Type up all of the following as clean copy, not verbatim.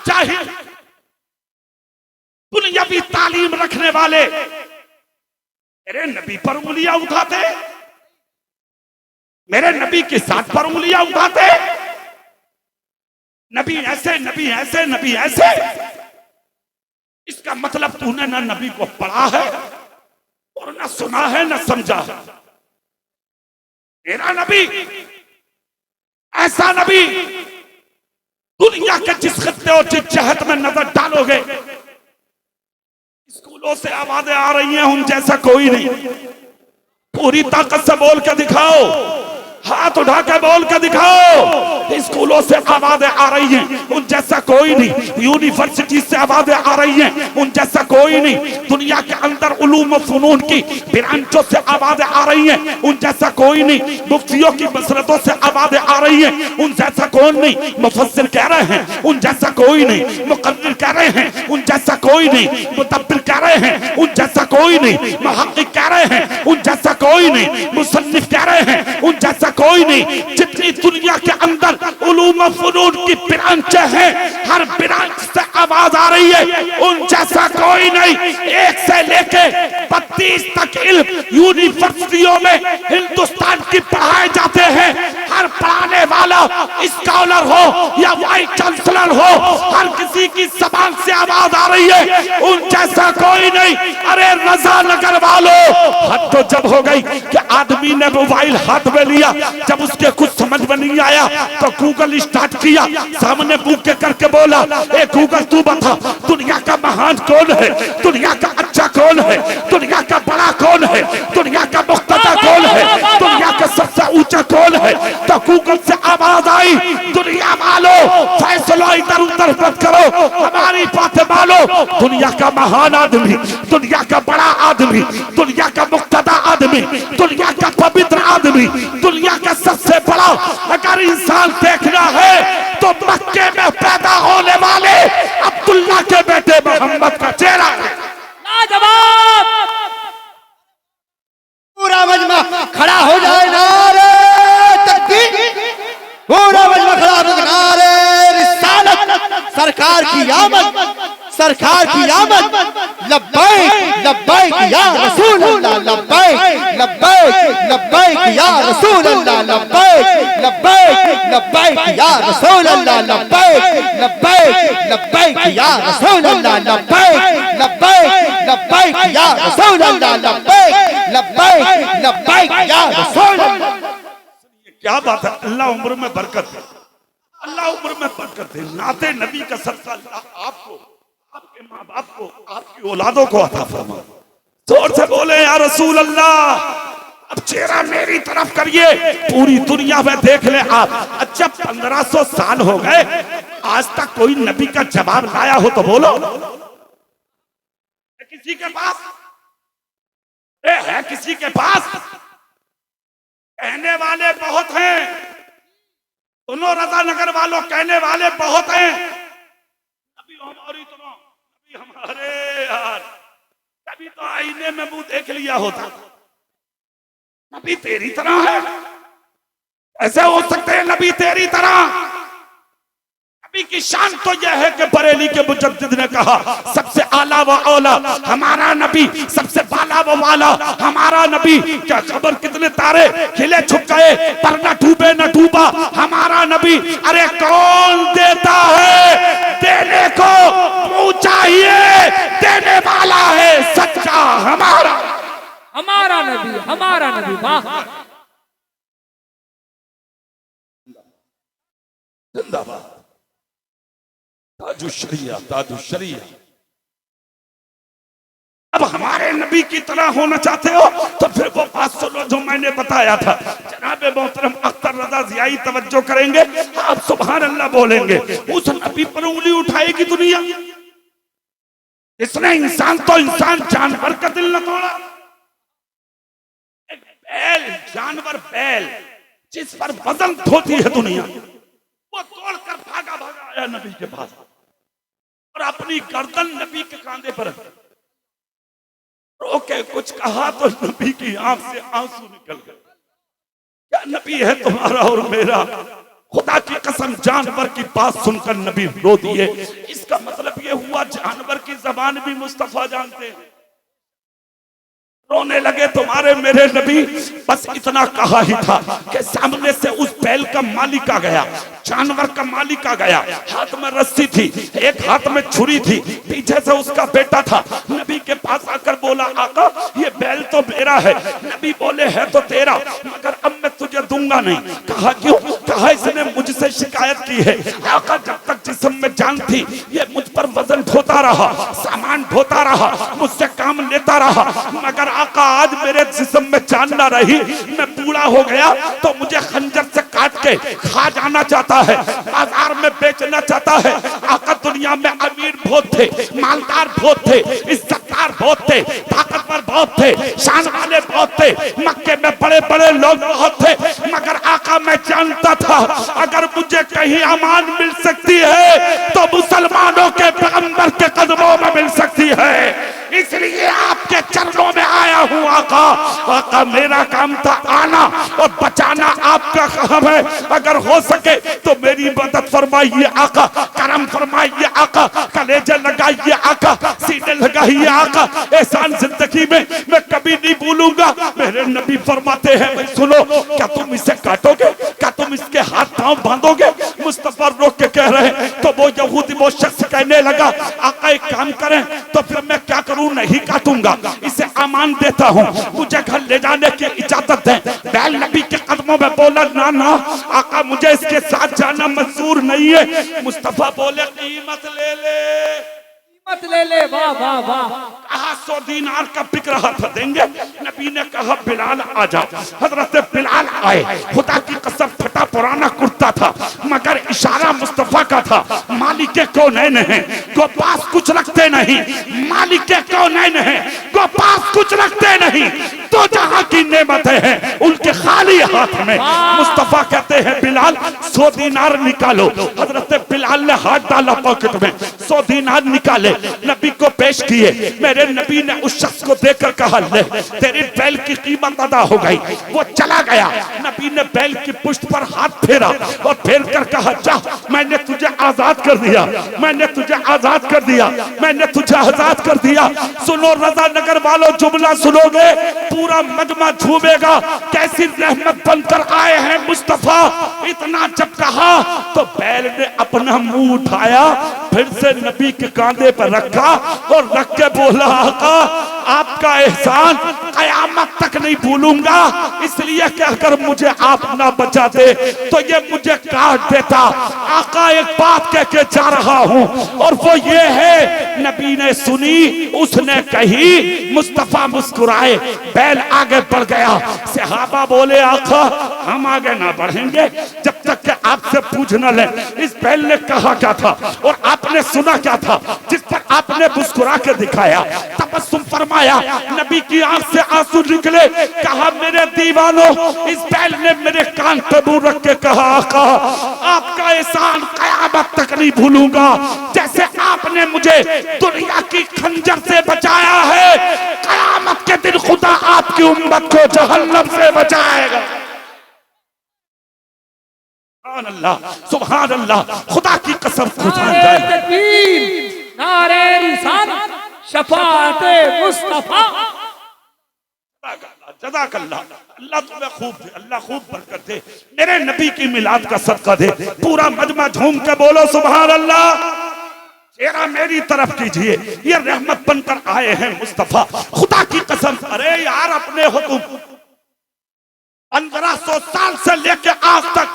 जाहिल दुनियावी तालीम रखने वाले मेरे नबी पर उंगलियां उठाते, मेरे नबी के साथ पर उंगलियां उठाते, नबी ऐसे, नबी ऐसे, नबी ऐसे। इसका मतलब तूने ना नबी को पढ़ा है और ना सुना है ना समझा है। मेरा नबी ऐसा नबी, दुनिया के जिस खत्ते और जिस जहत में नजर डालोगे स्कूलों से आवाजें आ रही हैं उन जैसा कोई नहीं। पूरी ताकत से बोल के दिखाओ, हाथ उठा के बोल के दिखाओ। स्कूलों से आवाजें आ रही हैं उन जैसा कोई नहीं। यूनिवर्सिटी से आवाजें आ रही हैं उन जैसा कोई नहीं। दुनिया के अंदर उलूम व फनून की ब्रांचों से आवाजें आ रही हैं उन जैसा कोई नहीं। मुफ्तियों की मसरतों से आवाजें आ रही हैं उन जैसा कौन नहीं। मुफस्सिर कह रहे हैं उन जैसा कोई नहीं। मुक़र्रिर कह रहे हैं उन जैसा कोई नहीं। मुदब्बिर कह रहे हैं उन जैसा कोई नहीं। मुहक़्क़िक़ कह रहे हैं उन जैसा कोई नहीं। मुसन्निफ़ कह रहे हैं उन जैसा कोई नहीं। जितनी दुनिया के अंदर उलूम व फनून की ब्रांचें हैं, हर ब्रांच से आवाज आ रही है उन जैसा कोई नहीं। 1 से लेके 32 तक इल्म यूनिवर्सिटियों में हिंदुस्तान की पढ़ाए जाते हैं। हर पढ़ाने वाला स्कॉलर हो या वाइस चांसलर हो, हर किसी की जबान से आवाज आ रही है उन जैसा कोई नहीं। अरे रजा नगर वालों, हद तो जब हो गई कि आदमी ने मोबाइल हाथ में लिया, जब उसके कुछ समझ में नहीं आया तो गूगल स्टार्ट किया, सामने पूछ के करके बोला, ए गूगल तू बता दुनिया का महान कौन है, दुनिया का अच्छा कौन है, दुनिया का बड़ा कौन है, दुनिया का मुख्तदा कौन है, दुनिया का सबसे ऊंचा कौन है। तो गूगल से आवाज आई, दुनिया वालों फैसला इधर उधर मत करो, हमारी बातें मानो। दुनिया का महान आदमी, दुनिया का बड़ा आदमी, दुनिया का मुख्तदा आदमी, दुनिया का पवित्र आदमी, दुनिया का सबसे बड़ा अगर इंसान देखना है तो मक्के में पैदा होने वाले अब्दुल्ला के बेटे मोहम्मद का चेहरा है। लाजवाब। पूरा मजमा खड़ा हो जाए, नारे तकबीर। पूरा मजमा खड़ा हो जाए, नारे रिसालत। सरकार की आमद, सरकार की आमद। लब्बैक लब्बैक या रसूल अल्लाह, लब्बैक लब्बैक लब्बैक या रसूल अल्लाह, लब्बैक लब्बैक लब्बैक या रसूल अल्लाह, लब्बैक लब्बैक लब्बैक या रसूल अल्लाह, लब्बैक लब्बैक लब्बैक या रसूल अल्लाह, लब्बैक लब्बैक लब्बैक या रसूल अल्लाह। क्या बात है। अल्लाह उम्र में बरकत है, अल्लाह उम्र में बरकत है। नाते नबी का सदका अल्लाह आपको, आपके माँ बाप को, आपकी औलादों को अता फरमा। जोर से बोले या रसूल अल्लाह। अब चेहरा मेरी तरफ करिए, पूरी दुनिया में देख ले आप। अच्छा 1500 साल हो गए, आज तक कोई नबी का जवाब लाया हो तो बोलो। किसी के पास है, किसी के पास? कहने वाले बहुत हैं, दोनों रजा नगर वालों कहने वाले बहुत हैं। नबी हमारी तरह, नबी हमारे यार, कभी तो आईने में मुंह देख लिया होता। नबी तेरी तरह है, ऐसे हो सकते हैं नबी तेरी तरह? नबी की शान तो यह है कि बरेली के मुजद्दिद ने कहा सबसे आला व औला हमारा नबी, सबसे बाला व वाला हमारा नबी। क्या खबर कितने तारे खिले छुप गए पर न डूबे न डूबा हमारा नबी। अरे कौन देता है, देने को मुंह चाहिए, देने वाला है सच्चा हमारा, हमारा नबी, हमारा नबी। वाह, जिंदाबाद। ताजुशरिया, ताजुशरिया। अब हमारे नबी की तरह होना चाहते हो तो फिर वो बात सुनो जो मैंने बताया था। जनाब मोहतरम अख्तर रजा ज़ियाई तवज्जो करेंगे, आप सुभान अल्लाह बोलेंगे। उस नबी पर उंगली उठाएगी दुनिया। इसने इंसान तो इंसान, जानवर का दिल न तोड़ा। एक बैल, जानवर बैल जिस पर वजन धोती है दुनिया, वो तोड़कर भागा भागा आया नबी के पास और अपनी गर्दन नबी के कांधे पर रोके कुछ कहा तो नबी की आंख से आंसू निकल गए। क्या नबी है तुम्हारा और मेरा? खुदा की कसम जानवर की बात सुनकर नबी रो दिए। इसका मतलब ये हुआ जानवर की जबान भी मुस्तफा जानते हैं। रोने लगे तुम्हारे मेरे नबी। बस इतना कहा ही था कि सामने से उस बैल का मालिक आ गया, जानवर का मालिक आ गया। हाथ में रस्सी थी, एक हाथ में छुरी थी, पीछे से उसका बेटा था। नबी के पास आकर बोला आका ये बैल तो मेरा है। नबी बोले है तो तेरा, मगर अब मैं तुझे दूंगा नहीं। कहा क्यों? कहा इसने मुझसे शिकायत की है। आका जब तक जिस्म में जान थी ये मुझ पर वजन ढोता रहा, सामान ढोता रहा, मुझसे काम लेता रहा, मगर आका आज मेरे जिस्म में जान ना रही, मैं बूढ़ा हो गया तो मुझे खंजर से काट के खा जाना चाहता है, बाजार में बेचना चाहता है। आका दुनिया में अमीर बहुत थे, मालदार बहुत थे, इज्जतदार बहुत थे, ताकतवर बहुत थे, शान वाले बहुत थे, मक्के में बड़े बड़े लोग बहुत थे, मगर आका मैं जानता था अगर मुझे कहीं अमान मिल सकती है तो मुसलमानों के पैगंबर के कदमों में मिल सकती है। इसलिए आपके चरणों में आया हूं आका। आका मेरा काम था आना और बचाना आपका काम है। अगर हो सके तो मेरी मदद फरमाइए आका, करम फरमाइए आका, कलेजे लगाइए आका, सीने लगाइए आका। एहसान जिंदगी में मैं कभी नहीं भूलूंगा। मेरे नबी फरमाते हैं भाई सुनो, क्या तुम इसे काटोगे? क्या तुम इसके हाथ पांव बांधोगे? मुस्तफा रोक के कह रहे हैं। तो वो यहूदी वो शख्स कहने लगा आका एक काम करें तो फिर मैं क्या करूं? नहीं काटूंगा, इसे अमान देता हूं, मुझे घर ले जाने की इजाजत दें। बैल नबी के कदमों में बोला ना ना आका मुझे इसके साथ जाना मंजूर नहीं है। मुस्तफा बोले कीमत ले ले, मत ले ले। वाह वाह वाह। कहा 100 दीनार का बिक रहा था, देंगे? नबी ने कहा बिलाल आ जा। हजरत बिलाल आए। खुदा की कसम फटा पुराना कुर्ता था, मगर इशारा मुस्तफा का था। मालिक के कौनैन है, को पास कुछ रखते नहीं। मालिक के कौनैन है, को पास कुछ रखते नहीं। तो जहां की नेमतें हैं उनके खाली हाथ में। मुस्तफा कहते हैं बिलाल 100 दीनार निकालो। हजरत बिलाल ने हाथ डाला पॉकेट में, 100 दीनार निकाले, नबी को पेश किए। मेरे नबी ने उस शख्स को देखकर कहा ले तेरी बैल की कीमत अदा हो गई। वो चला गया। नबी ने बैल की पुष्ट पर हाथ फेरा और फेर कर कहा जा मैंने तुझे आजाद कर दिया, मैंने तुझे आजाद कर दिया, मैंने तुझे आजाद कर दिया। सुनो रजा नगर वालों जुमला सुनोगे पूरा मजमा झूमेगा। कैसी रहमत बनकर आए हैं मुस्तफा। इतना जब कहा तो बैल ने अपना मुंह उठाया, फिर से नबी के कांधे पर रखा और रख के बोला आका आपका एहसान कयामत तक नहीं भूलूंगा। इसलिए कि अगर मुझे आप ना बचाते तो ये मुझे काट देता। आका एक बात कह के जा रहा हूं और वो ये है नबी ने सुनी, उसने कही, मुस्तफा मुस्कुराए, बैल आगे बढ़ गया। सहाबा बोले आका हम आगे ना बढ़ेंगे जब तक कि आपसे पूछ न ले इस बैल ने कहा क्या था और आपने सुना क्या था जिस पर आपने मुस्कुरा के दिखाया, तबस्सुम फरमाया। नबी की आंख से आंसू निकले। कहा मेरे दीवानों इस बैल ने मेरे कान पे मुंह रख के कहा आका आपका एहसान कयामत तक नहीं भूलूंगा। जैसे आपने मुझे दुनिया की खंजर से बचाया है, कयामत के दिन खुदा आपकी उम्मत को जहन्नम से बचाएगा। सुभान अल्लाह, खुदा की कसम नारे रिसालत शफाअते मुस्तफा। जज़ाकल्लाह, अल्लाह तुम्हें खूब दे, अल्लाह खूब बरकत दे। मेरे नबी की मिलाद का सदका दे। पूरा मजमा झूम के बोलो सुभान अल्लाह। चेहरा मेरी तरफ कीजिए। ये रहमत बनकर आए हैं मुस्तफा। खुदा की कसम, अरे यार अपने हो तुम 1500 साल से लेके आज तक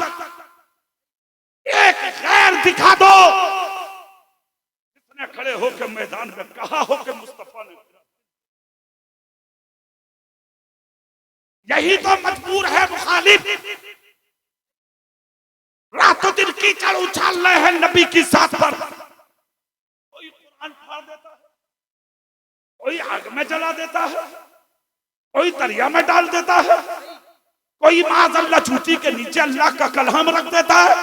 एक गैर दिखा दो जिसने खड़े होकर मैदान में कहा हो कि मुस्तफा ने। यही तो मजबूर है मुखालिफ। रातों दिन कीचड़ उछाल रहे हैं नबी की साथ पर। कोई कुरान फाड़ देता है, कोई आग में जला देता है, कोई दरिया में डाल देता है, कोई माज़अल्लाह चूटी के नीचे अल्लाह का कलाम रख देता है,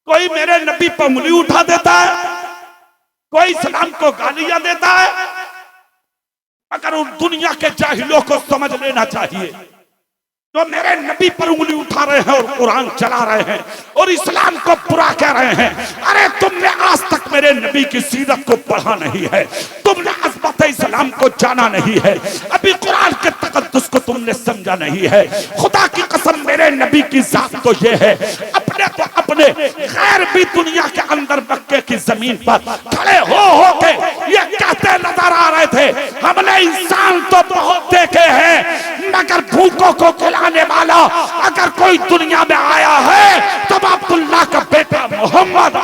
कोई मेरे नबी पर उंगली उठा देता है, कोई इस्लाम को गालियां देता है। मगर उन दुनिया के जाहिलों को समझ लेना चाहिए जो मेरे नबी पर उंगली उठा रहे हैं और कुरान चला रहे हैं और इस्लाम को बुरा कह रहे हैं। अरे तुमने आज तक मेरे नबी की सीरत को पढ़ा नहीं है, तुमने अज़मत इस्लाम को जाना नहीं है, अभी कुरान के तक़द्दुस को तुमने समझा नहीं है। खुदा की कसम मेरे नबी की जात तो ये है, अपने को अपने गैर भी दुनिया के अंदर मक्के की जमीन पर खड़े हो के ये कहते नजर आ रहे थे, हमने इंसान तो बहुत देखे हैं मगर भूखों को खिलाने वाला अगर कोई दुनिया में आया है तो अब्दुल्ला का बेटा मोहम्मद।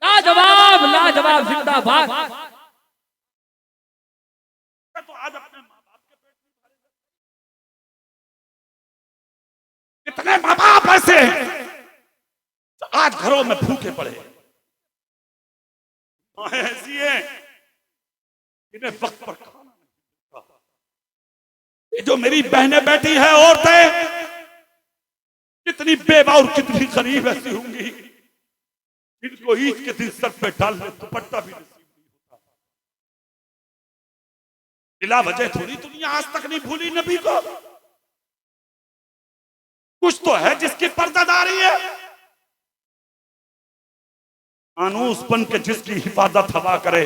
लाजवाब लाजवाब जिंदाबाद। तो आज अपने माँ बाप के पेट में कितने माँ बाप ऐसे हैं आज घरों में भूखे पड़े, ऐसी है इन्हें वक्त पर खाना नहीं। ये जो मेरी बहनें बैठी है औरतें कितनी बेवा और कितनी गरीब ऐसी होंगी इनको ईद के दिन सर पे डालने दुपट्टा भी नसीब नहीं होता। बिला वजह थोड़ी दुनिया आज तक नहीं भूली नबी को, कुछ तो है जिसकी पर्दादारी है। आनूस बन के जिसकी हिफाजत हवा करे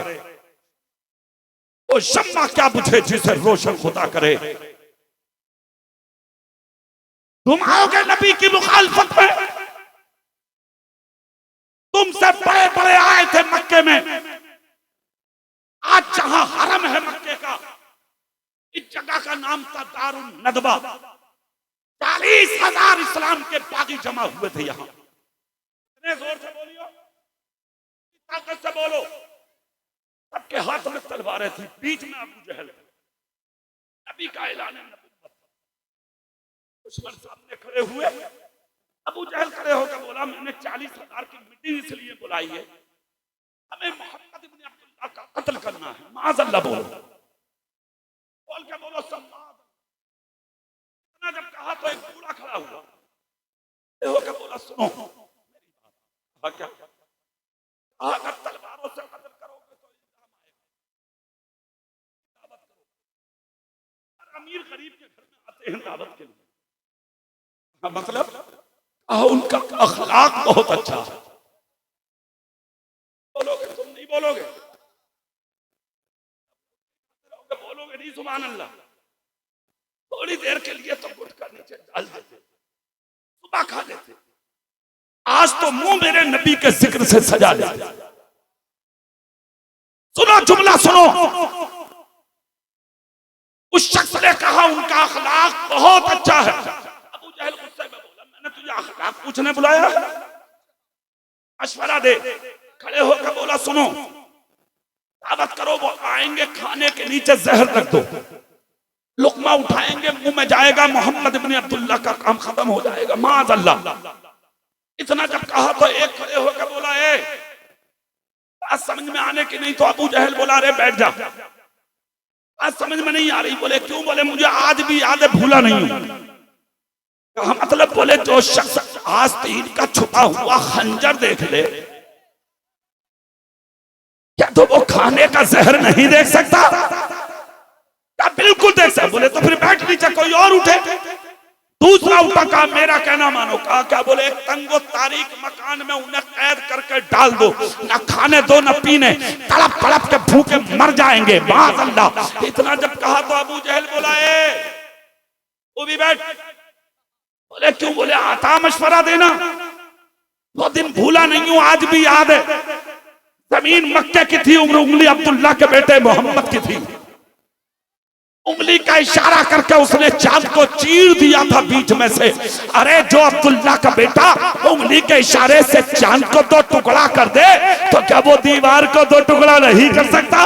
वो शम्मा क्या बुझे जिसे रोशन खुदा करे। तुम आओगे नबी की मुखालफत में, तुमसे बड़े बड़े आए थे मक्के में, आज जहां हरम है मक्के का, इस जगह का नाम था दारुल नदवा। 40,000 इस्लाम के बागी जमा हुए थे यहां। इतने जोर से बोलियो, ताकत से बोलो। सबके हाथ में तलवारें थी, बीच में अबू जहल, नबी का ऐलान नबुव्वत। दुश्मन सामने खड़े हुए, अबू जहल खड़े होकर बोला मैंने 40,000 की मीटिंग इसलिए बुलाई है, हमें मोहम्मद इब्न अब्दुल्लाह का कत्ल करना है। माज़अल्लाह बोल के बोलो सम्माद। इतना जब कहा तो एक बूढ़ा खड़ा हुआ, होकर बोला सुनो मेरी बात। क्या अगर तलवारों से कत्ल करोगे तो इल्जाम आएगा, दावत करो। अमीर गरीब के घर में आते हैं दावत के लिए, मतलब उनका अखलाक बहुत अच्छा है। बोलोगे तुम नहीं बोलोगे, बोलोगे नहीं सुभान अल्लाह। थोड़ी देर के लिए तो गुटखा नीचे डाल देते, सुबह खा लेते, आज तो मुंह मेरे नबी के जिक्र से सजा लेते। सुनो जुमला सुनो, उस शख्स ने कहा उनका अखलाक बहुत अच्छा है। अबू जहल गुस्से में बोला मैंने तुझे अखलाक पूछने बुलाया, मशवरा दे। खड़े होकर बोला सुनो दावत करो, वो आएंगे खाने के नीचे जहर रख दो, लुकमा उठाएंगे मुंह में जाएगा, मोहम्मद इब्न अब्दुल्लाह का काम खत्म हो जाएगा। माज़अल्लाह। इतना जब कहा तो एक खड़े होकर बोला ए बात समझ में आने की नहीं, तो अबू जहल बोला अरे बैठ जा, आज समझ में नहीं आ रही। बोले क्यों? बोले मुझे आज भी याद है, भूला नहीं हूं। कहा मतलब? बोले जो शख्स आस्तीन का छुपा हुआ खंजर देख ले क्या तो वो खाने का जहर नहीं देख सकता? क्या बिल्कुल देख सकता। बोले तो फिर बैठ नीचे, कोई और उठे। दूसरा उठा, कहा मेरा कहना मानो। कहा क्या? बोले एक तंगो तारीक मकान में उन्हें कैद करके डाल दो, ना खाने दो ना पीने, तड़प तड़प के भूखे मर जाएंगे। माज़अल्लाह। इतना जब कहा तो अबू जहल बोला ए वो भी बैठ। बोले क्यों? बोले आता मशवरा देना, वो दिन भूला नहीं हूं, आज भी याद है। जमीन मक्के की थी, उंगली अब्दुल्ला के बेटे मोहम्मद की थी। उंगली का इशारा करके उसने चांद को चीर दिया था बीच में से। अरे जो अब्दुल्ला का बेटा उंगली के इशारे से चांद को 2 टुकड़ा कर दे तो क्या वो दीवार को 2 टुकड़ा नहीं कर सकता?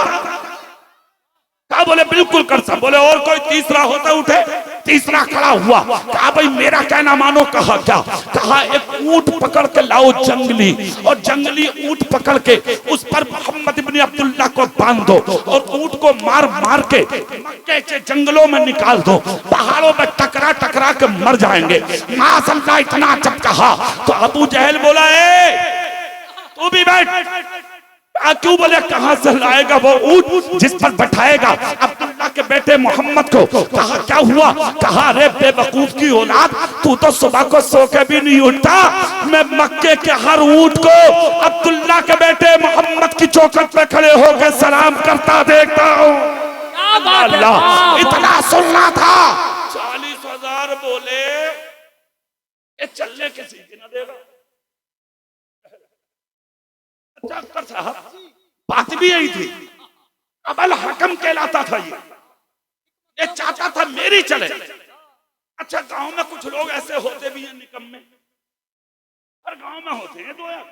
क्या? बोले बिल्कुल कर सकता। बोले और कोई तीसरा होता? उठे। तीसरा खड़ा हुआ, कहा भाई मेरा कहना मानो। कहा क्या? कहा एक ऊंट पकड़ के लाओ जंगली, और जंगली ऊंट पकड़ के उस पर मोहम्मद इब्न अब्दुल्ला को बांध दो और ऊंट को मार मार के मक्के के जंगलों में निकाल दो, पहाड़ों में टकरा टकरा के मर जाएंगे। माज़अल्लाह। इतना जब कहा तो अबू जहल बोला ए तू भी बैठ। क्यों? बोले कहां से लाएगा वो ऊंट जिस पर बैठाएगा अब्दुल्ला के बेटे मोहम्मद को। कहा क्या हुआ? कहा अरे बेवकूफ की औलाद, तू तो सुबह को सो के भी नहीं उठता। मैं मक्के के हर ऊंट को अब्दुल्ला के बेटे मोहम्मद की चौखट पे खड़े होकर सलाम करता देखता हूँ। अल्लाह, इतना सुनना था। 40,000 बोले ये चलने किसी की न देगा। अख्तर साहब, बात भी यही थी। अबल हकम कहलाता था ये चाहता था मेरी चले। अच्छा, गांव में कुछ लोग ऐसे होते भी हैं निकम्मे, हर गांव में होते हैं दो यार,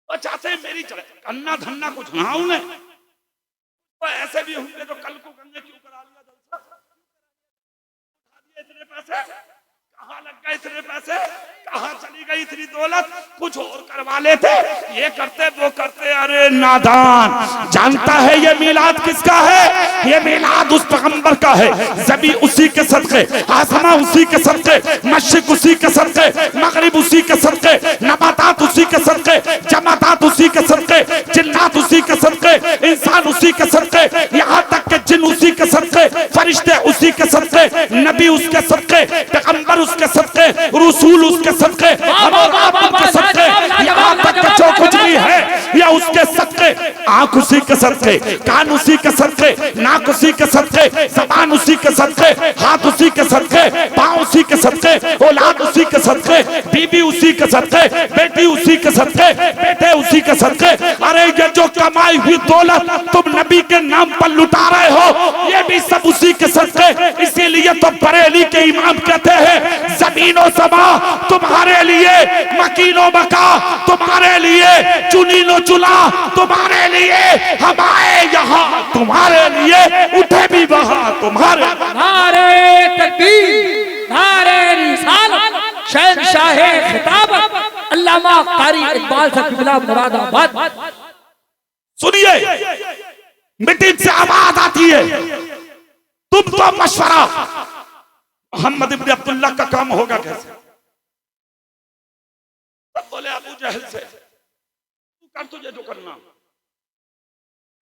वो चाहते हैं मेरी चले, अन्ना धन्ना कुछ ना उन्हें। तो ऐसे भी होंगे जो कल को गंगे क्यों करा लिया जलसा, इतने पैसे कहाँ लग गए, इतने पैसे कहाँ चली गई इतनी दौलत, कुछ और करवा लेते, ये करते वो करते। अरे नादान, जानता है ये मिलाद किसका है? ये मिलाद उस पैगंबर का है। ज़बी उसी के सदक़े, आसमा उसी के सदक़े, मशरिक़ उसी के सदक़े, मगरिब उसी के सदक़े, नबातात उसी के सदक़े, जमातात उसी के सदक़े, जिन्नात उसी के सदक़े, इंसान उसी के सदक़े, यहाँ तक के जिन उसी के सदक़े, फरिश्ते उसी के सदक़े, नबी उसके सदक़े, पैगंबर उसके सदक़े, रसूल उसके सदक़े, आपके सदक़े, यहाँ तक के जो कुछ भी है या उसके सदक़े। आँख उसी के सदक़े, कान उसी के सदक़े, नाक उसी के सदक़े, ज़बान उसी के सदक़े, हाथ उसी के सदक़े, पाँव उसी के सदक़े, औलाद उसी के सदक़े, बीबी उसी के सदक़े, बेटी उसी के सदक़े, बेटे उसी के सदक़े। अरे ये जो कमाई हुई दौलत तुम नबी के नाम पर लुटा रहे हो, ये भी सब उसी के सदक़े। इसीलिए तो बरेली के इमाम कहते हैं ज़मीनो समा तुम्हारे लिए, मकीनो मका तुम्हारे लिए, चुनीनो चुला तुम्हारे लिए, हम आए यहाँ तुम्हारे लिए, उठे भी वहाँ तुम्हारे। नारे तकबीर, नारे रिसालत, शहंशाहे खिताबत, अल्लामा कारी इकबाल साहब क़िबला मुरादाबाद। सुनिए, मीटिंग से आवाज आती है, तुम तो मशवरा मोहम्मद इब्न अब्दुल्ला का काम होगा कैसे? तब बोले अबू जहल से, तू कर, तुझे जो करना।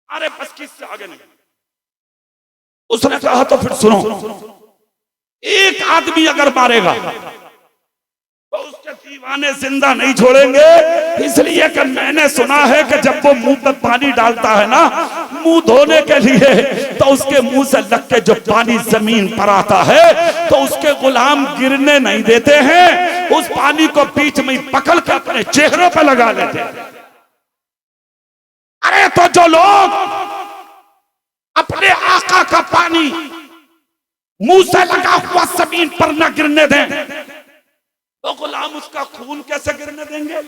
अरे बस किससे आगे नहीं। उसने कहा तो फिर सुनो, एक आदमी अगर मारेगा तो उसके दीवाने जिंदा नहीं छोड़ेंगे। इसलिए कि मैंने सुना है कि जब वो मुंह पे पानी डालता है ना मुंह धोने के लिए, तो उसके मुंह से लग के जो पानी जमीन पर आता है तो उसके गुलाम गिरने नहीं देते हैं, उस पानी को बीच में पकड़ के अपने चेहरों पे लगा लेते हैं। अरे तो जो लोग अपने आका का पानी मुंह से लगा हुआ जमीन पर न गिरने दें, तो गुलाम उसका खून कैसे गिरने देंगे?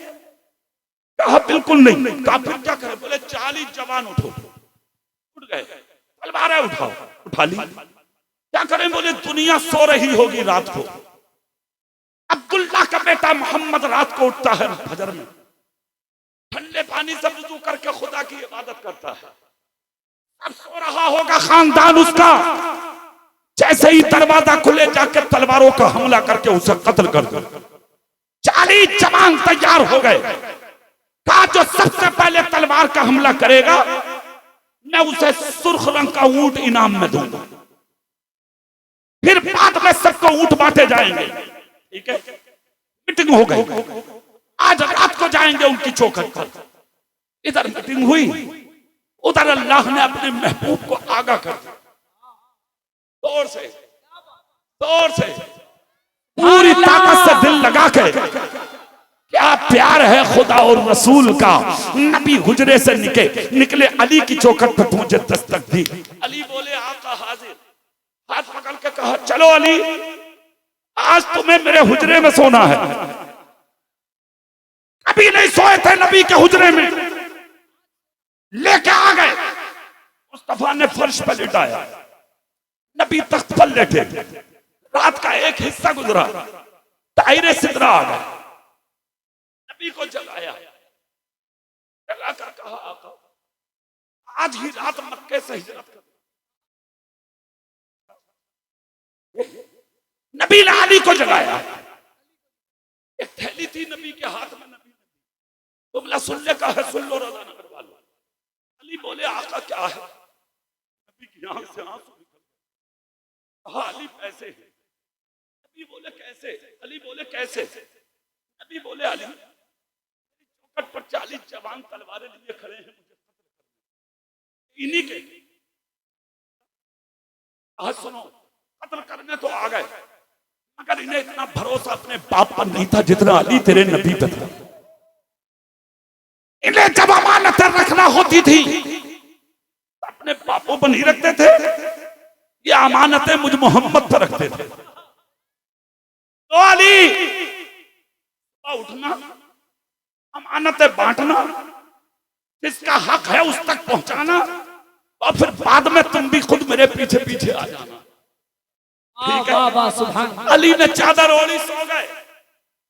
कहा बिल्कुल नहीं। कहा फिर क्या करें? बोले 40 जवान उठो, उठ गए, तलवारें उठाओ, उठा ली। क्या करें? बोले दुनिया सो रही होगी रात को, अब्दुल्ला का बेटा मोहम्मद रात को उठता है फजर में, ठंडे पानी से वुजू करके खुदा की इबादत करता है, अब सो रहा होगा खानदान उसका। जैसे ही दरवाजा खुले जाके तलवारों का हमला करके उसे कत्ल कर दो। 40 जवान तैयार हो गए। कहा जो सबसे पहले तलवार का हमला करेगा मैं उसे सुर्ख रंग का ऊंट इनाम में दूंगा, फिर बाद में सबको ऊंट बांटे जाएंगे। ठीक है, मीटिंग हो गई। आज रात को जाएंगे उनकी चौखट पर। इधर मीटिंग हुई, उधर अल्लाह ने अपने महबूब को आगाह कर दिया। जोर से पूरी ताकत से दिल लगा के, क्या प्यार है खुदा और रसूल का। नबी हुजरे से निकले, अली की चौखट पर पहुंचे, दस्तक दी। अली बोले आका हाजिर, हाथ पकड़ के कहा चलो अली, आज तुम्हें मेरे हुजरे में सोना है। कभी नहीं सोए थे नबी के हुजरे में, लेके आ गए। मुस्तफा ने फर्श पर लिटाया, नबी तख्त पर लेटे। रात का एक हिस्सा गुजरा, दायरे सिदरा आ गए। नबी को जगाया, जगाकर कहा आका आज ही रात मक्के से हिजरत कर। नबी ने अली को जगाया। एक थैली थी नबी के हाथ में, नबी ने तुमला सुनने का है, सुन लो रज़ा नगर वालों। अली बोले आका क्या है? नबी की आंख से आंसू हाँ अली पैसे हैं। नबी बोले कैसे? अली बोले कैसे? नबी बोले अली चौखट पर 40 जवान तलवारें लिए खड़े हैं, मुझे इन्हीं के। आज सुनो, कत्ल करने तो आ गए, मगर इन्हें इतना भरोसा अपने बाप पर नहीं था जितना अली तेरे नबी पे था। इन्हें जब अमानतें रखना होती थी अपने बापों पर नहीं रखते थे, ये अमानतें मुझ मोहम्मद पर रखते थे। तो अली उठना, अमानतें बांटना, जिसका हक है उस तक पहुंचाना, और फिर बाद में तुम भी खुद मेरे पीछे पीछे आ जाना। ठीक है? अली ने चादर ओढ़ी सो गए।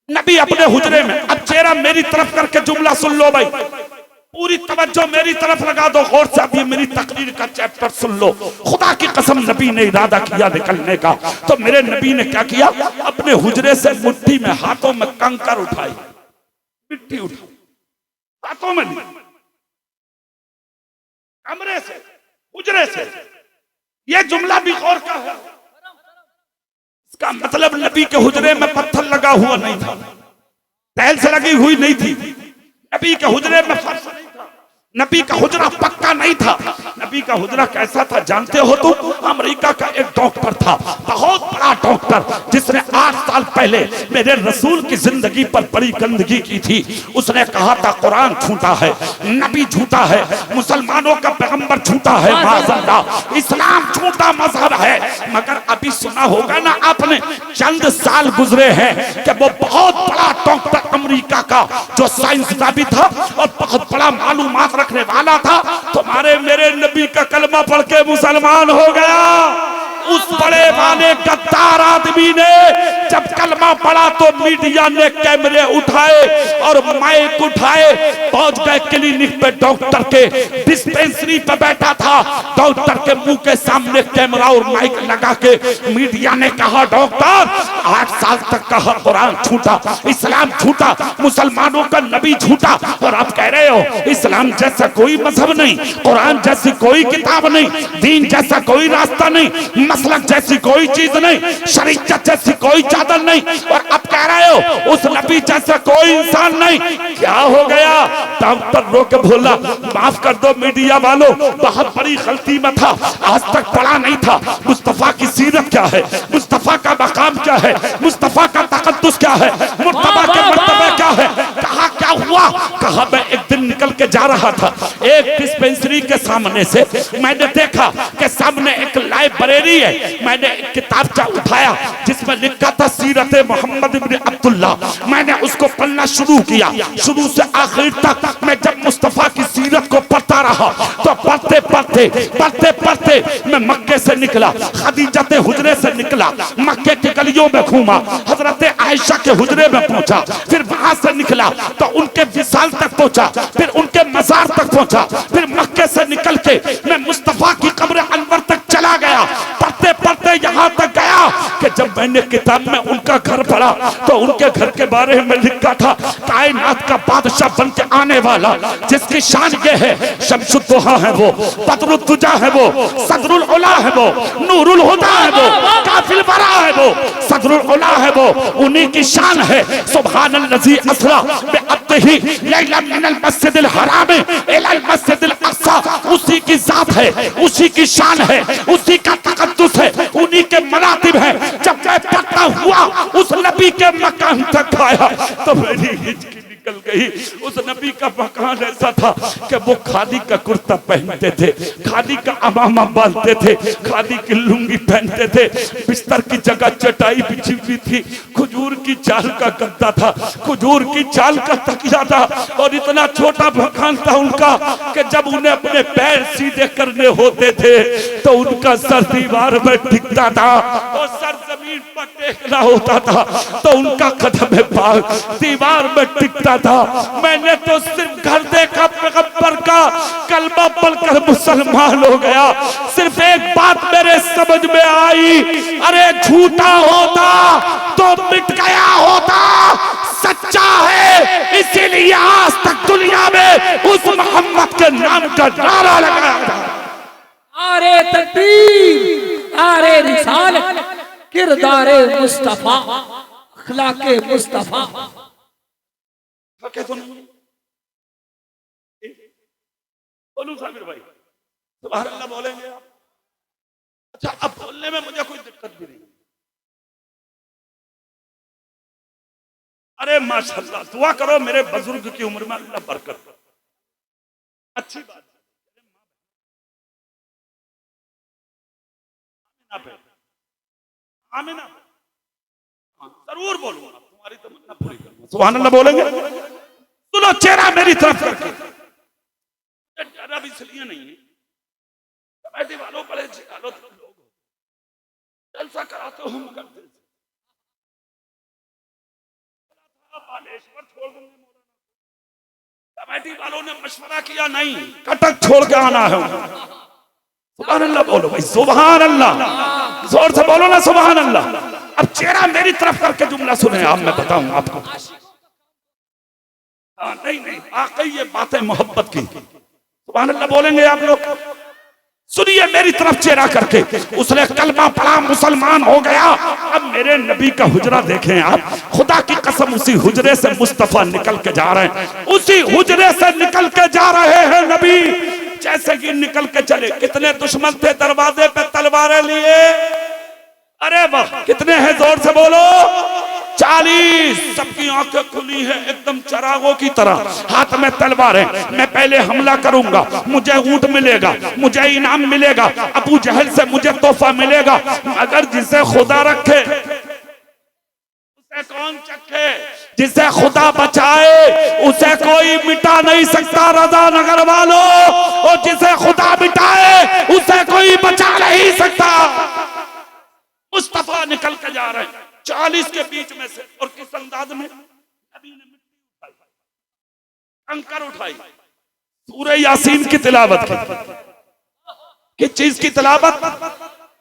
नबी अपने हुजरे में। अब चेहरा मेरी तरफ करके जुमला सुन लो भाई, पूरी तवज्जो मेरी तरफ लगा दो गौर से। अब ये मेरी तकरीर का चैप्टर सुन लो। खुदा की कसम नबी ने इरादा किया निकलने का, तो मेरे नबी ने क्या किया? अपने हुजरे से मुट्ठी में हाथों में कंकर उठाई, मिट्टी उठाई, हाथों में नहीं, कमरे से, हुजरे से। ये जुमला भी गौर का है। इसका मतलब नबी के हुजरे में पत्थर लगा हुआ नहीं था, टाइल से लगी हुई नहीं थी। नबी के हुजरे में फर्श नहीं था, नबी का हुजरा पक्का नहीं था। नबी का हुजरा कैसा था जानते हो तुम? अमेरिका का एक डॉक्टर था, बहुत बड़ा डॉक्टर, जिसने 8 साल पहले मेरे रसूल की जिंदगी पर बड़ी गंदगी की थी। उसने कहा था कुरान झूठा है, नबी झूठा है, मुसलमानों का पैगंबर झूठा है, माज़अल्लाह इस्लाम झूठा मजहब है। मगर अभी सुना होगा ना आपने, चंद साल गुजरे हैं कि वो बहुत बड़ा डॉक्टर अमेरिका का, जो साइंसदान भी था और बहुत बड़ा मालूमात रखने वाला था, तुम्हारे मेरे नबी का कलमा पढ़ के मुसलमान हो गया। उस बड़े वाले गद्दार आदमी ने जब कलमा पढ़ा तो मीडिया ने कैमरे उठाए और माइक उठाए, पहुंच गए क्लिनिक पे, डॉक्टर के डिस्पेंसरी पे बैठा था, डॉक्टर के मुंह के सामने कैमरा और माइक लगा के मीडिया ने कहा, डॉक्टर 8 साल तक कहा कुरान झूठा, इस्लाम झूठा, मुसलमानों का नबी झूठा, और आप कह रहे हो इस्लाम जैसा कोई मजहब नहीं, कुरान जैसी कोई किताब नहीं, दीन जैसा कोई रास्ता नहीं, मसलक जैसी कोई चीज नहीं, शरीयत जैसी कोई चादर नहीं, और अब कह रहे हो उस नबी जैसा कोई इंसान नहीं। क्या हो गया? डॉक्टर रो के बोला, माफ कर दो मीडिया वालों, बहुत बड़ी गलती में था, आज तक पढ़ा नहीं था मुस्तफा की सीरत क्या है, मुस्तफा का मकाम क्या है, मुस्तफा का तकद्दुस क्या है, मुर्तबा के मर्तबे क्या है। कहा क्या हुआ? कहा मैं एक दिन निकल के जा रहा था, एक डिस्पेंसरी के सामने से मैंने देखा कि सामने एक लाइब्रेरी है। मैंने एक किताबचा उठाया जिसमें लिखा था सीरत मोहम्मद इब्न अब्दुल्लाह। मैंने उसको पढ़ना शुरू किया, शुरू से आखिर तक। मैं जब मुस्तफा की सीरत को पढ़ता रहा तो पढ़ते पढ़ते पढ़ते पढ़ते मैं मक्के से निकला, खदीजा के हुजरे से निकला, मक्के की गलियों में घूमा, हजरत आयशा के हुजरे में पहुंचा, फिर वहां से निकला तो उनके विसाल तक पहुंचा, फिर उनके मजार तक पहुंचा, फिर मक्के से निकल के मैं मुस्तफा की कब्र अनवर तक चला गया। पढ़ते पढ़ते यहाँ तक गया कि जब मैंने किताब में उनका घर पढ़ा तो उनके घर के बारे में लिखा था, कायनात का बादशाह बन के आने वाला, जिसकी शान ये है, शम्सुद्दोहा है वो, बदरुद्दुजा है वो, सदरुल उला है वो, नूरुल हुदा है वो, काफिल बरा है वो, सदरुल उला है वो, उन्हीं की शान है। सुब्हानल्लज़ी असरा बिअब्दिही लैलन मिनल मस्जिदिल हराम इलल मस्जिदिल अक़सा। उसी की जात है, उसी की शान है, उसी का तकद्दुस है, उन्हीं के मरातिब है। जब मैं पढ़ता हुआ उस नबी के मकान तक आया तो मेरी हिचकी निकल गई। उस नबी का मकान ऐसा था कि वो खादी का कुर्ता पहनते थे, खादी का अमामा बांधते थे, खादी की लुंगी पहनते थे, बिस्तर की जगह चटाई बिछी हुई थी, खजूर की चाल का गद्दा था, खजूर की चाल का तकिया था, और इतना छोटा मकान था उनका कि जब उन्हें अपने पैर सीधे करने होते थे तो उनका सर दीवार में टिकता था, और सर जमीन पर टेकना होता था तो उनका कदम पाक दीवार में टिकता था। मैंने तो सिर्फ घर देखा पैगंबर का, कलमा पढ़कर मुसलमान हो गया। सिर्फ एक बात मेरे समझ में आई, अरे झूठा होता तो मिट गया होता, सच्चा है इसीलिए आज तक दुनिया में उस मोहम्मद के नाम का नारा लगाया था। नारे तकबीर, नारे रिसालत, किरदारे मुस्तफा, अखलाके मुस्तफा। तो नहीं बोलूं साबिर भाई, सुभान अल्लाह बोलेंगे आप? अच्छा, अब बोलने में मुझे कोई दिक्कत भी नहीं। अरे माशाल्लाह, दुआ करो मेरे बुजुर्ग की उम्र में अल्लाह बरकत। अच्छी बात। आमीन। जरूर बोलूंगा, तुम्हारी तमन्ना पूरी करूंगा। सुभान अल्लाह बोलेंगे? सुनो, चेहरा मेरी तरफ करके। डरा भी इसलिए नहीं है, कमेटी वालों बड़े जिलालो लोग हो, जलसा कराते हो मगर दिल से। बालेश्वर छोड़ दूंगे मौलाना, कमेटी वालों ने मशवरा किया नहीं, कटक छोड़ के आना है। सुभान अल्लाह बोलो भाई, सुभान अल्लाह, जोर से बोलो ना सुभान अल्लाह। अब चेहरा मेरी तरफ करके जुमला सुने आप, मैं बताऊं आपको। नहीं, वाकई ये बातें मोहब्बत की। सुभान अल्लाह बोलेंगे आप लोग? सुनिए मेरी तरफ चेहरा करके। उसने कलमा पढ़ा, मुसलमान हो गया। अब मेरे नबी का हुजरा देखें आप, खुदा की कसम उसी हुजरे से मुस्तफा निकल के जा रहे हैं, उसी हुजरे से निकल के जा रहे हैं नबी। जैसे कि निकल के चले, कितने दुश्मन थे दरवाजे पे तलवारें लिए? अरे वाह, कितने हैं? जोर से बोलो। 40। सबकी आंखें खुली है एकदम चरागों की तरह, हाथ में तलवार है। मैं पहले हमला करूंगा, मुझे ऊंट मिलेगा, मुझे इनाम मिलेगा, अबू जहल से मुझे तोहफा मिलेगा, मगर जिसे खुदा रखे उसे कौन चखे? जिसे खुदा बचाए उसे कोई मिटा नहीं सकता रजा नगर वालों, और जिसे खुदा मिटाए उसे कोई बचा नहीं सकता। मुस्तफा निकल के जा रहे हैं 40 के बीच में से, और किस अंदाज में? नबी ने मिट्टी उठाई, कंकर उठाई, सूरह यासीन की तिलावत की। किस चीज की तिलावत?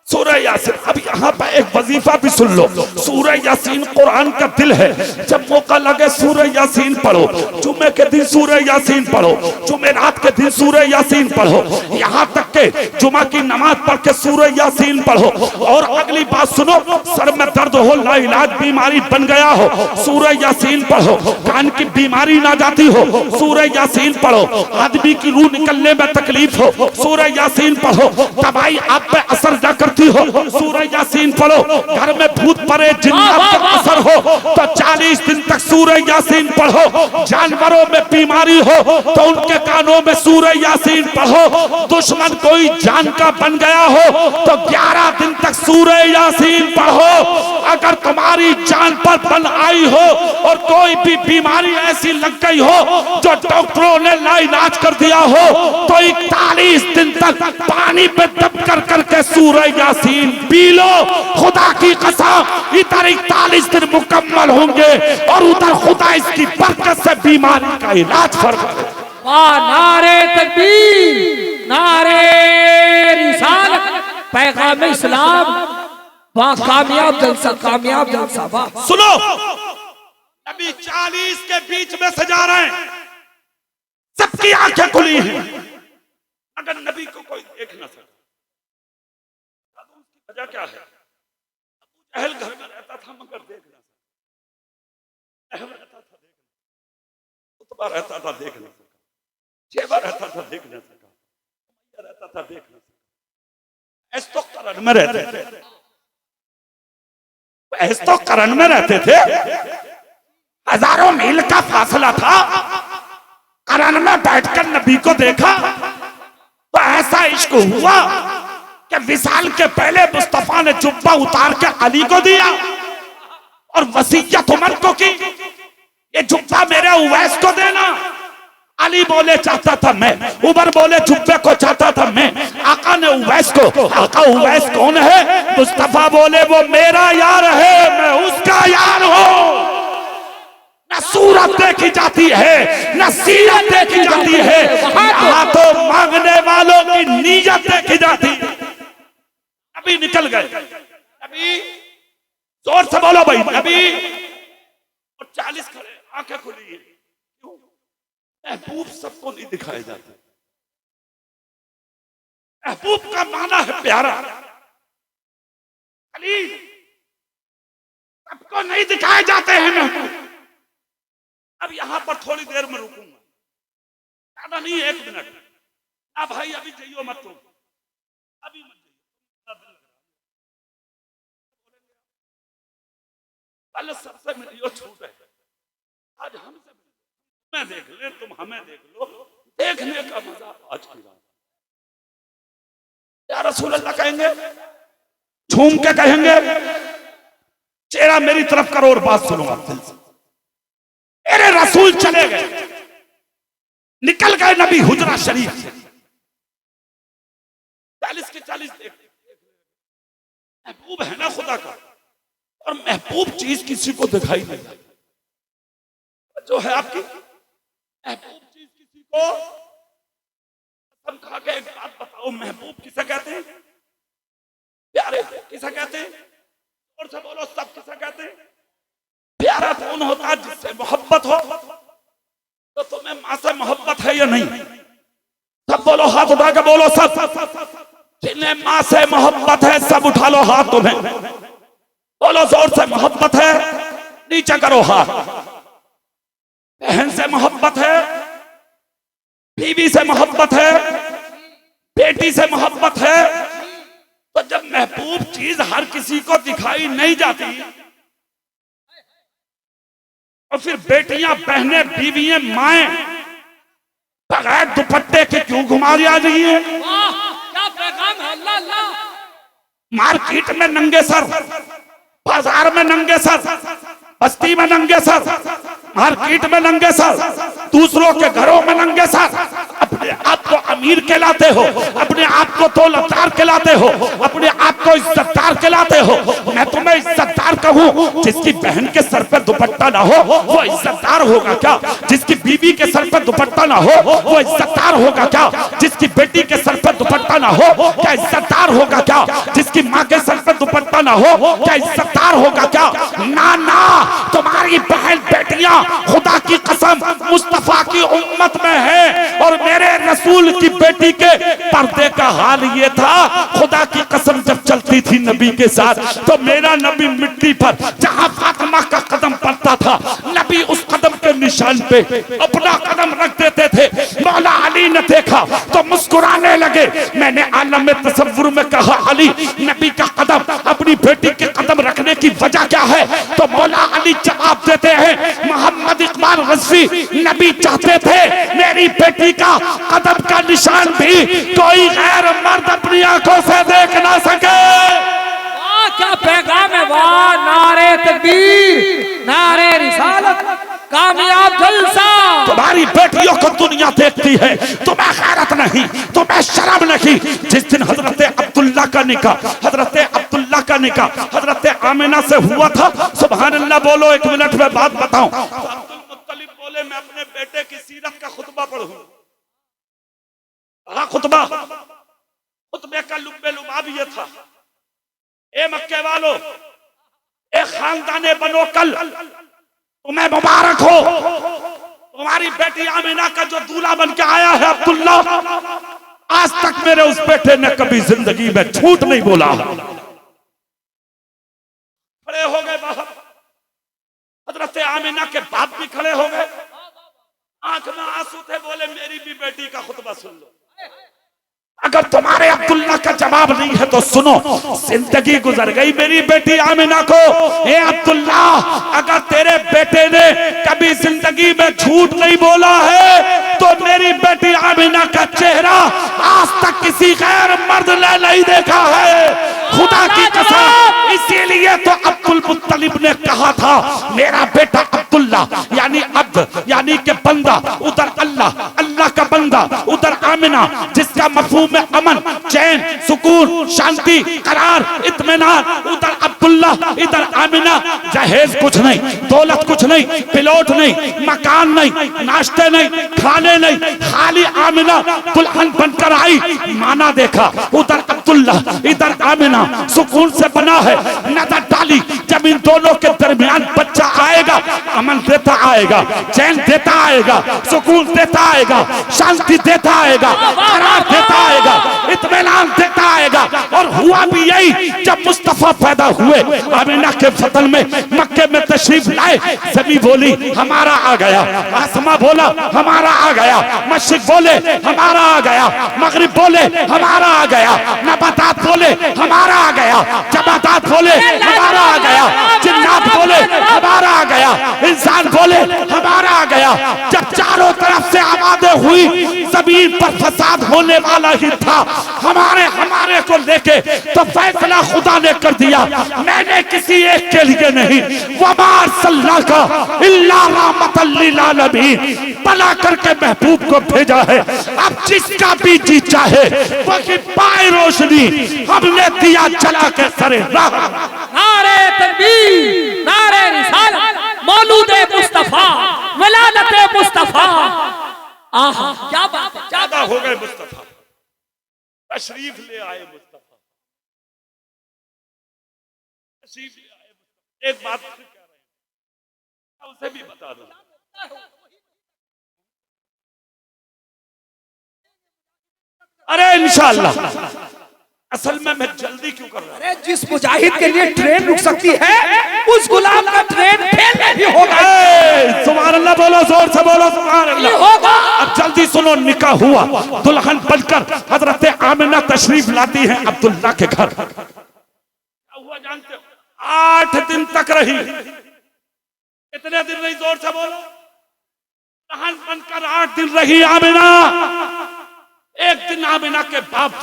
सूरह यासीन। अब यहाँ पर एक वजीफा भी सुन लो। सूरह यासीन कुरान का दिल है। जब मौका लगे सूरह यासीन पढ़ो, जुम्मे के दिन सूरह यासीन पढ़ो, जुमेरात के दिन सूरह यासीन पढ़ो, यहाँ तक के जुमा की नमाज पढ़ के सूरह यासीन पढ़ो। और अगली बात सुनो, सर में दर्द हो, लाइलाज बीमारी बन गया हो, सूरह यासीन पढ़ो। कान की बीमारी ना जाती हो, सूरह यासीन पढ़ो। आदमी की रूह निकलने में तकलीफ हो, सूरह यासीन पढ़ो। दवाई आप पे असर न करती हो, सूरह यासीन पढ़ो। घर में भूत परे, जिन्नात का असर हो तो 40 दिन तक सूरह यासीन पढ़ो। जानवरों में बीमारी हो तो उनके कानों में सूरह यासीन पढ़ो। दुश्मन कोई जान का बन गया हो तो 11 दिन तक सूरह यासीन पढ़ो। अगर तुम्हारी जान पर बन आई हो और कोई भी बीमारी ऐसी लग गई हो जो डॉक्टरों ने लाइलाज कर दिया हो, तो 41 दिन तक पानी पे दब कर करके सूरह यासीन पी लो। खुदा की कसम, इधर 41 दिन मुकम्मल होंगे और उधर खुदा इसकी बरकत से बीमारी का इलाज फरमाए। नारे तकबीर, नारे रिसालत, पैगाम इस्लाम, वाह कामयाब जलसा, कामयाब जलसा। वाह सुनो, नबी 40 के बीच में से जा रहे हैं, सबकी आंखें खुली हैं, अगर नबी को कोई देख ना सके। वजह क्या है? अबू जहल घर में रहता था मगर देख ना सका, अहम रहता था देख ना सका, उतबा रहता था देख ना सका, शेबा रहता था देख ना सका, उमैया रहता था देख ना सका। ऐस तो करन में रहते थे, ऐस तो करन में रहते थे, हजारों मील का फासला था। करन में बैठकर नबी को देखा तो ऐसा इश्क हुआ कि विसाल के पहले मुस्तफा ने जुब्बा उतार के अली को दिया और वसीयत उमर को की, ये जुब्बा मेरे उवैस को देना। अली बोले चाहता था मैं, उमर बोले जुब्बे को चाहता था मैं, आका ने उवैस को। आका उवैस कौन है? मुस्तफा बोले वो मेरा यार है, मैं उसका यार हूं। न सूरत देखी जाती है, न सीरत देखी जाती है, यहाँ तो मांगने वालों की नीयत देखी जाती है। नबी निकल गए, नबी जोर से बोलो भाई, नबी और 40 खड़े, आंखें खुली है। क्यों? महबूब सबको नहीं दिखाए जाते। महबूब का माना है प्यारा, खलील सबको नहीं दिखाए जाते हैं महबूब। अब यहां पर थोड़ी देर में रुकूंगा, ज्यादा नहीं, 1 मिनट। ना भाई अभी जाइयो मत, तुम अभी मत जाइयो, कल सबसे मिलियो छूट है, आज हमसे मैं देख ले, तुम हमें देख लो, देखने का मजा आज की रात। या रसूल अल्लाह कहेंगे, झूम के कहेंगे, चेहरा मेरी तरफ करो और बात सुनो आप दिल से। मेरे रसूल चले गए, निकल गए नबी हुजरा शरीफ से, 40 के 40 महबूब है ना खुदा का, और महबूब चीज किसी को दिखाई नहीं देती। जो है आपकी महबूब चीज किसी को, हम खा के एक बात बताओ, महबूब किसे कहते हैं? प्यारे किसे कहते हैं? और से बोलो, सब किसे कहते हैं? प्यारा कौन होता है? जिससे मोहब्बत हो। तो तुम्हें मां से मोहब्बत है या नहीं? सब बोलो, हाथ उठा के बोलो सब। जिन्हें मां से मोहब्बत है सब उठा लो हाथ, तुम्हें बोलो जोर से, मोहब्बत है, नीचे करो हाथ। बहन से मोहब्बत है, बीवी से मोहब्बत है, बेटी से मोहब्बत है। तो जब महबूब चीज हर किसी को दिखाई नहीं जाती, और फिर बेटियां, बहनें, बीवियां, माएं बगैर दुपट्टे के क्यों घुमा जा रही है? क्या पैगाम है? अल्लाह अल्लाह। मार्केट में नंगे सर, बाजार में नंगे सर, बस्ती में नंगे सर, मार्केट में नंगे सर, दूसरों के घरों में नंगे सर, अपने आप को अमीर कहलाते हो, अपने आप को दौलतदार कहलाते हो, अपने आप को इज्जतदार कहलाते हो। मैं तुम्हें इज्जतदार कहूँ, जिसकी बहन के सर पर दुपट्टा ना हो वो इज्जतदार होगा क्या? जिसकी बीवी के सर पर दुपट्टा ना हो वो इज्जतदार होगा क्या? जिसकी बेटी के सर पर दुपट्टा ना हो क्या इज्जतदार होगा क्या? जिसकी माँ के सर पर दुपट्टा ना हो क्या इज्जतदार होगा क्या? ना ना, तुम्हारी बहन बेटियां खुदा की कसम मुस्तफा की उम्मत में है, और मेरे रसूल की बेटी के पर्दे का हाल ये था, खुदा की कसम जब चलती थी नबी के साथ, तो मेरा नबी मिट्टी पर जहां फातिमा का कदम पड़ता था, नबी उस कदम के निशान पे अपना कदम रख देते थे। मौला अली ने देखा तो मुस्कुराने लगे। मैंने आलम में तसव्वुर में कहा, अली नबी का कदम अपनी बेटी के कदम रखने की वजह क्या है? तो मौला अली जवाब देते हैं, मोहम्मद इकबाल गज़वी नबी चाहते थे मेरी बेटी का कदम का निशान भी कोई गैर मर्द अपनी आंखों से देख ना सके। वाह क्या पैगाम है, वाह, नारे तकबीर, नारे रिसालत, कामयाब जलसा। तुम्हारी बेटियों को दुनिया देखती है, तुम्हें गैरत नहीं, तुम्हें शर्म नहीं। जिस दिन हजरत अब्दुल्ला का निकाह, हजरत अब्दुल्ला का निकाह हजरत आमिना से हुआ था, सुभान अल्लाह बोलो, 1 मिनट में बात बताऊं। अब्दुल मुत्तलिब बोले, मैं अपने बेटे की सीरत का खुतबा पढ़ूं। खुतबा, खुतबे का लुब्बे लुबाब ये था, ए मक्के वालों, ए खानदाने बनो कल, तुम्हें मुबारक हो, तुम्हारी बेटी आमिना का जो दूल्हा बन के आया है अब्दुल्ला, आज तक मेरे उस बेटे ने कभी जिंदगी में झूठ नहीं बोला। खड़े हो गए बाहर, हजरत आमिना के बाप भी खड़े हो गए, आंख में आंसू थे, बोले मेरी भी बेटी का खुतबा सुन लो। अगर तुम्हारे अब्दुल्ला का जवाब नहीं है तो सुनो, जिंदगी गुजर गई मेरी बेटी आमिना को। ए अब्दुल्ला, अगर तेरे बेटे ने कभी जिंदगी में झूठ नहीं बोला है तो मेरी बेटी आमिना का चेहरा आज तक किसी गैर मर्द ने नहीं देखा है, खुदा की कसम। इसीलिए तो अब्दुल मुत्तलिब ने कहा था, मेरा बेटा अब्दुल्ला यानी अब्द यानी के बंदा, उधर अल्लाह, अल्लाह का बंदा, उधर आमिना जिसका मफहूम में अमन, चैन, सुकून, शांति, करार, इत्मीनान, उधर अब्दुल्ला, इधर आमिना। जहेज कुछ नहीं, दौलत कुछ नहीं, पिलोट नहीं, मकान नहीं, नाश्ते नहीं, खाने नहीं, खाली आमिना दुल्हन बनकर आई, माना देखा, उधर अब्दुल्ला, इधर आमिना, सुकून से बना है, नजर डाली, जब इन दोनों के दरमियान बच्चा आएगा, अमन देता आएगा, चैन देता आएगा, सुकून देता आएगा, शांति देता आएगा, करार देता आएगा, इत्मीनान देता आएगा। और हुआ हुआ भी यही, जब मुस्तफा पैदा हुए आमिना के फतन में मक्के में तशरीफ लाए, ज़मीं बोली हमारा आ गया, आसमां बोला हमारा आ गया, मशरिक बोले हमारा आ गया, मगरिब बोले हमारा आ गया, नबातात बोले हमारा आ गया, जमातात बोले हमारा आ गया, जिन्नात बोले हमारा आ गया, इंसान बोले हमारा आ गया। जब चारों तरफ से आवाजें हुई, जमीन पर फसाद होने वाला ही था, हमारे को लेके तो फैसला खुदा ने कर दिया, मैंने किसी एक के लिए नहीं, वमा अर्सलनाका इल्ला रहमतल लिल आलमीन, भला करके महबूब को भेजा है। अब जिसका भी जी चाहे वो कि पाए रोशनी, हमने दिया जला के सरे राह। नारे तकबीर, नारे रिसालत, मौलूद मुस्तफा, वलादत मुस्तफा। आहा क्या बात है, ज्यादा हो गए मुस्तफा, तशरीफ ले आए मुस्तफा, तशरीफ ले आए। एक बात फिर कह रहे हैं, उसे भी बता दो, अरे इंशाअल्लाह। असल में मैं जल्दी क्यों कर रहा हूं? अरे जिस मुजाहिद के लिए ट्रेन रुक सकती है, उस गुलाम का ट्रेन फेल नहीं होगा। सुभान अल्लाह बोलो, जोर से बोलो सुभान अल्लाह। होगा। अब जल्दी सुनो, निकाह हुआ, दुल्हन बनकर हजरत आमिना तशरीफ लाती है अब्दुल्ला के घर। क्या हुआ जानते हो? 8 दिन तक रही। कितने दिन रही? जोर से बोलो। दुल्हन बनकर 8 दिन रही आमिना। एक दिन आमिना के बाप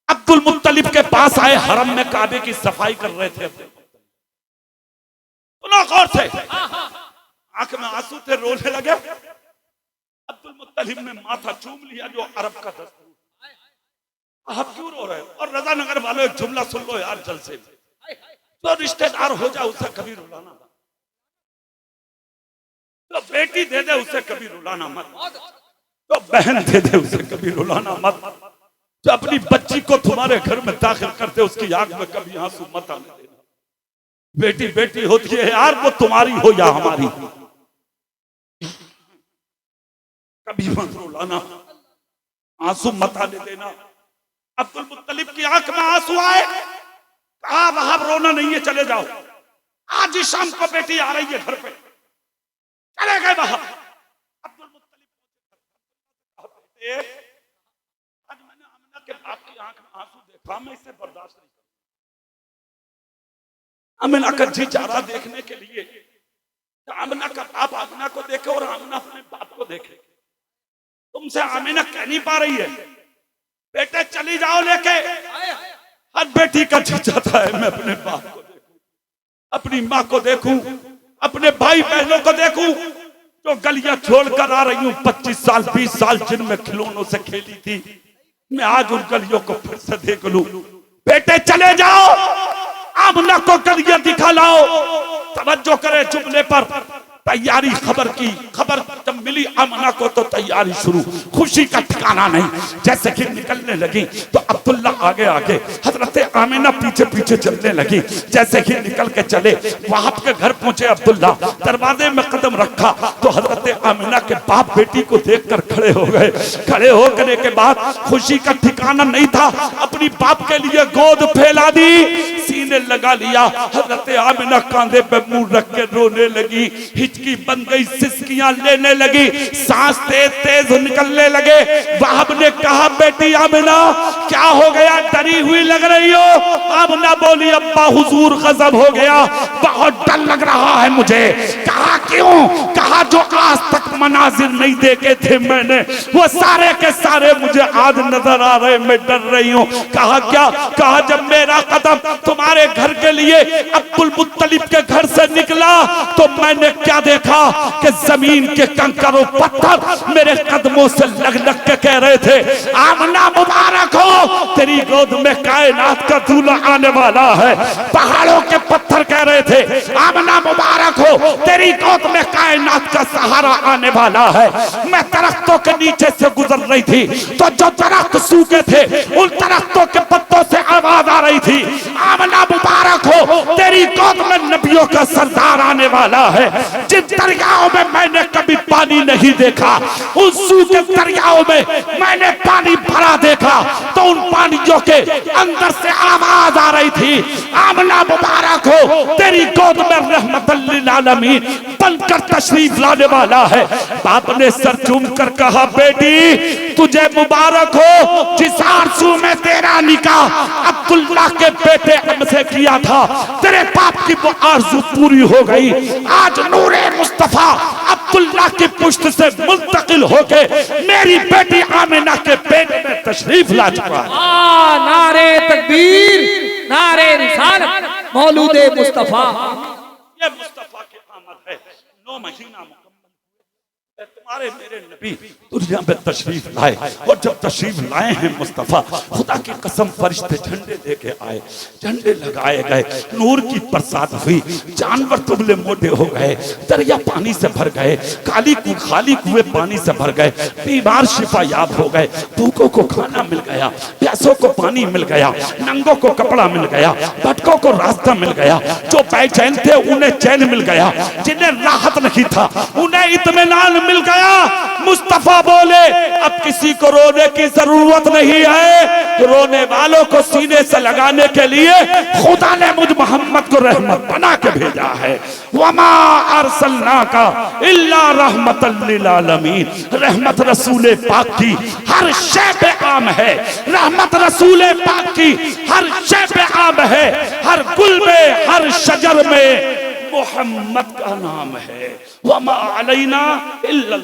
अब्दुल मुत्तलिब के पास आए, हरम में काबे की सफाई कर रहे थे। सुनो गौर से, आंख में आंसू थे, रोने लगे। अब्दुल मुत्तलिब ने माथा चूम लिया, जो अरब का दस्तूर। आप क्यों रो रहे हो? और रजा नगर वालों एक जुमला सुन लो यार जलसे में, जो रिश्तेदार हो जाए उसे कभी रुलाना मत, तो बेटी दे दे उसे कभी रुलाना मत, तो बहन दे दे उसे कभी रुलाना मत, जो अपनी बच्ची को तुम्हारे घर में दाखिल करते उसकी आंख में कभी आंसू मत आने देना। बेटी बेटी होती है यार, वो तुम्हारी हो या हमारी, कभी मत रुलाना, आंसू मत आने देना। अब्दुल मुत्तलिब की आंख में आंसू आए, कहा वहां रोना नहीं है, चले जाओ, आज ही शाम को बेटी आ रही है घर पे। चले गए वहां। अब्दुल मुत्तलिब के बाप की आंख में आंसू देखा, मैं इसे बर्दाश्त नहीं करूं। आमिना का जी चाह रहा देखने के लिए, आमिना का बाप आमिना को देखे और आमिना अपने बाप को देखे। तुमसे आमिना कह नहीं पा रही है, बेटे चली जाओ लेके। हर बेटी का जी चाहता है मैं अपने बाप को देखूं, अपनी माँ को देखूं, अपने भाई बहनों को देखूं, जो गलियां छोड़कर आ रही हूं। 25 साल 20 साल जिनमें खिलौनों से खेली थी, मैं आज उन गलियों को फिर से देख लूं। बेटे चले जाओ, आमिना को गलियां दिखा लाओ। तवज्जो करे जुमले पर, तैयारी खबर की। खबर जब मिली आमिना को तो तैयारी शुरू, खुशी का ठिकाना नहीं। जैसे कि निकलने लगी तो अब्दुल्ला आगे आगे, हजरत आमिना पीछे पीछे चलने लगी। जैसे ही निकल के चले, वहाब के घर पहुंचे अब्दुल्ला, दरवाजे में कदम रखा तो हजरत आमिना के बाप बेटी को देखकर खड़े हो गए। खड़े होने के बाद खुशी का ठिकाना नहीं था, अपनी बाप के लिए गोद फैला दी, सीने लगा लिया। हजरत आमिना कांधे पे मुंह रख के रोने लगी, हिचकी बन गई, सिसकियां लेने लगी, सांस तेज तेज निकलने लगे। वहाब ने कहा बेटी आमिना क्या हो गया, डरी हुई लग रही हो? आमिना बोली अब्बा हुजूर गजब हो गया, बहुत डर लग रहा है मुझे। कहा क्यों? कहा जो आज तक मनाजिर नहीं देखे थे मैंने, वो सारे के सारे मुझे आज नजर आ रहे, मैं डर रही हूँ। कहा क्या? कहा जब मेरा कदम तुम्हारे घर के लिए अब्दुल मुत्तलिब के घर से निकला तो मैंने क्या देखा कि जमीन के कंकर और पत्थर मेरे कदमों से लग लग के कह रहे थे आमिना मुबारक हो, तेरी गोद में कायनात का दूल्हा आने वाला है। पहाड़ों के पत्थर कह रहे थे आमिना मुबारक हो, तेरी गोद में कायनात का सहारा आने वाला है। मैं दरख्तों के नीचे से गुजर रही थी तो जो दरख्त सूखे थे उन दरख्तों के पत्तों पत्तों से आवाज आ रही थी, आमना मुबारक हो, तेरी गोद में नबियों का सरदार आने वाला है। जिन दरियाओं में मैंने कभी पानी नहीं देखा, उन सूखे दरियाओं में मैंने पानी भरा देखा, तो उन पानियों के अंदर से आवाज आ रही थी, आमना मुबारक हो, तेरी गोद में रहमतुल लिल आलमीन बनकर तशरीफ लाने वाला है। बाप ने सर चूम कर कहा, बेटी तुझे मुबारक हो, जिस आरज़ू में तेरा निकाह अब्दुल्लाह के बेटे हमसे किया था, तेरे बाप की वो आरज़ू पूरी हो गई। आज नूरे मुस्तफा अब्दुल्लाह की पुश्त से मुंतकिल होके मेरी बेटी आमिना के पेट में तशरीफ ला चुका है। नारे तकबीर, नारे रिसालत, मौलूदे मुस्तफा। ये मुस्तफा की आमद है। 9 महीना मुकम्मल तुम्हारे मेरे नबी दुनिया में तशरीफ लाए, और जब तशरीफ लाए हैं मुस्तफा, खुदा की कसम फरिश्ते झंडे लेके आए, झंडे लगाए गए, नूर की बरसात हुई, जानवर दुबले मोटे हो गए, दरिया पानी से भर गए, खाली कुएं पानी से भर गए, बीमार शिफा याब हो गए, भूखों को खाना मिल गया, प्यासों को पानी मिल गया, नंगों को कपड़ा मिल गया, भटकों को रास्ता मिल गया, जो बेचैन थे उन्हें चैन मिल गया, जिन्हें राहत नहीं था उन्हें इत्मीनान मिल गया। मुस्तफा बोले, अब किसी को रोने की जरूरत नहीं है, रोने वालों को सीने से लगाने के लिए खुदा ने मुझ मोहम्मद को रहमत बना के भेजा है। वमा अरसलनाका इल्ला रहमतल लिल आलमीन। रहमत रसूल पाक की हर शय पे आम है, रहमत रसूल पाक की हर शय पे आम है, हर गुल में हर शजर में मोहम्मद का नाम है। वमा अलैना इल्लल